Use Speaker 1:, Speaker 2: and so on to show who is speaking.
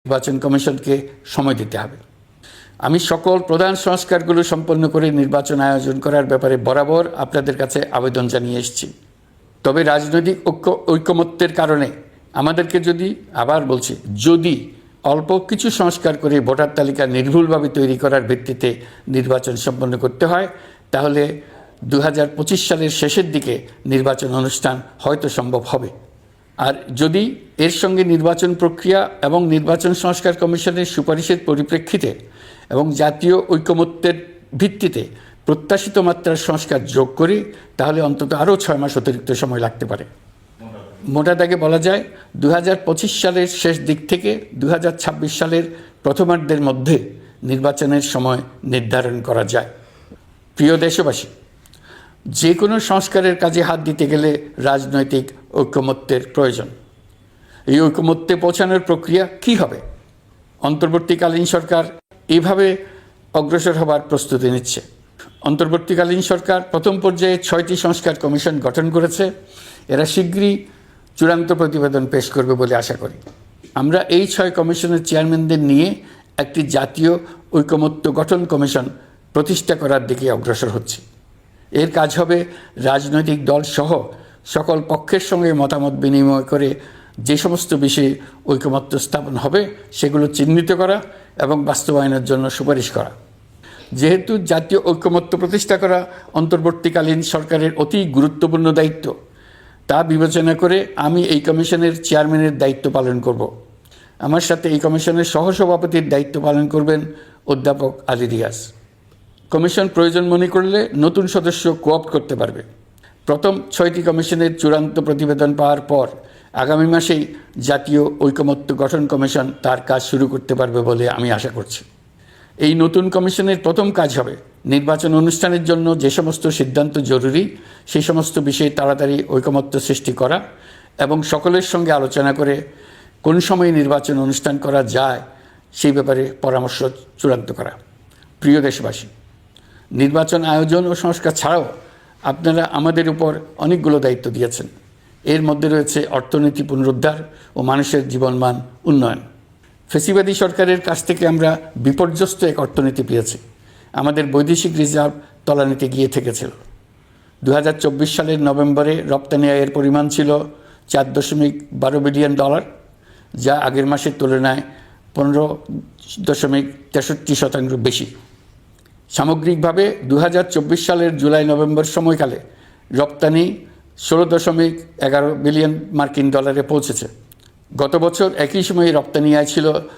Speaker 1: নির্বাচন কমিশনকে সময় দিতে হবে। আমি সকল প্রধান সংস্কারগুলো সম্পন্ন করে নির্বাচন আয়োজন করার ব্যাপারে বরাবর আপনাদের কাছে আবেদন জানিয়ে এসেছি। তবে রাজনৈতিক ঐকমত্যের কারণে আমাদেরকে যদি অল্প কিছু সংস্কার করে ভোটার তালিকা নির্ভুলভাবে তৈরি করার ভিত্তিতে নির্বাচন সম্পন্ন করতে হয়, তাহলে 2025 সালের শেষের দিকে নির্বাচন অনুষ্ঠান হয়তো সম্ভব হবে। আর যদি এর সঙ্গে নির্বাচন প্রক্রিয়া এবং নির্বাচন সংস্কার কমিশনের সুপারিশের পরিপ্রেক্ষিতে এবং জাতীয় ঐকমত্যের ভিত্তিতে প্রত্যাশিত মাত্রার সংস্কার যোগ করি, তাহলে অন্তত আরও 6 মাস অতিরিক্ত সময় লাগতে পারে। মোটা দাগে বলা যায় 2025 সালের শেষ দিক থেকে 2026 সালের প্রথমার্ধের মধ্যে নির্বাচনের সময় নির্ধারণ করা যায়। প্রিয় দেশবাসী, যে কোনো সংস্কারের কাজে হাত দিতে গেলে রাজনৈতিক ঐকমত্যের প্রয়োজন। এই ঐকমত্যে পৌঁছানোর প্রক্রিয়া কি হবে? অন্তর্বর্তীকালীন সরকার এইভাবে অগ্রসর হবার প্রস্তুতি নিচ্ছে। অন্তর্বর্তীকালীন সরকার প্রথম পর্যায়ে 6টি সংস্কার কমিশন গঠন করেছে। এরা শীঘ্রই চূড়ান্ত প্রতিবেদন পেশ করবে বলে আশা করি। আমরা এই 6 কমিশনের চেয়ারম্যানদের নিয়ে একটি জাতীয় ঐকমত্য গঠন কমিশন প্রতিষ্ঠা করার দিকে অগ্রসর হচ্ছে। এর কাজ হবে রাজনৈতিক দল সহ সকল পক্ষের সঙ্গে মতামত বিনিময় করে যে সমস্ত বিষয়ে ঐকমত্য স্থাপন হবে সেগুলো চিহ্নিত করা এবং বাস্তবায়নের জন্য সুপারিশ করা। যেহেতু জাতীয় ঐকমত্য প্রতিষ্ঠা করা অন্তর্বর্তীকালীন সরকারের অতি গুরুত্বপূর্ণ দায়িত্ব, তা বিবেচনা করে আমি এই কমিশনের চেয়ারম্যানের দায়িত্ব পালন করব। আমার সাথে এই কমিশনের সহসভাপতির দায়িত্ব পালন করবেন অধ্যাপক আলী রিয়াজ। কমিশন প্রয়োজন মনে করলে নতুন সদস্য কোঅপ্ট করতে পারবে। প্রথম 6টি কমিশনের চূড়ান্ত প্রতিবেদন পাওয়ার পর আগামী মাসেই জাতীয় ঐকমত্য গঠন কমিশন তার কাজ শুরু করতে পারবে বলে আমি আশা করছি। এই নতুন কমিশনের প্রথম কাজ হবে নির্বাচন অনুষ্ঠানের জন্য যে সমস্ত সিদ্ধান্ত জরুরি সেই সমস্ত বিষয়ে তাড়াতাড়ি ঐকমত্য সৃষ্টি করা এবং সকলের সঙ্গে আলোচনা করে কোন সময়ে নির্বাচন অনুষ্ঠান করা যায় সেই ব্যাপারে পরামর্শ চূড়ান্ত করা। প্রিয় দেশবাসী, নির্বাচন আয়োজন ও সংস্কার ছাড়াও আপনারা আমাদের উপর অনেকগুলো দায়িত্ব দিয়েছেন। এর মধ্যে রয়েছে অর্থনীতি পুনরুদ্ধার ও মানুষের জীবনমান উন্নয়ন। ফ্যাসিবাদী সরকারের কাছ থেকে আমরা বিপর্যস্ত এক অর্থনীতি পেয়েছি। আমাদের বৈদেশিক রিজার্ভ তলানিতে গিয়ে থেকেছিল। 2024 সালের নভেম্বরে রপ্তানি আয়ের পরিমাণ ছিল $4.12 বিলিয়ন, যা আগের মাসের তুলনায় 15.63% বেশি। সামগ্রিকভাবে 2024 সালের জুলাই নভেম্বর সময়কালে রপ্তানি $16.11 বিলিয়ন পৌঁছেছে। গত বছর একই সময়ে রপ্তানি আয় ছিল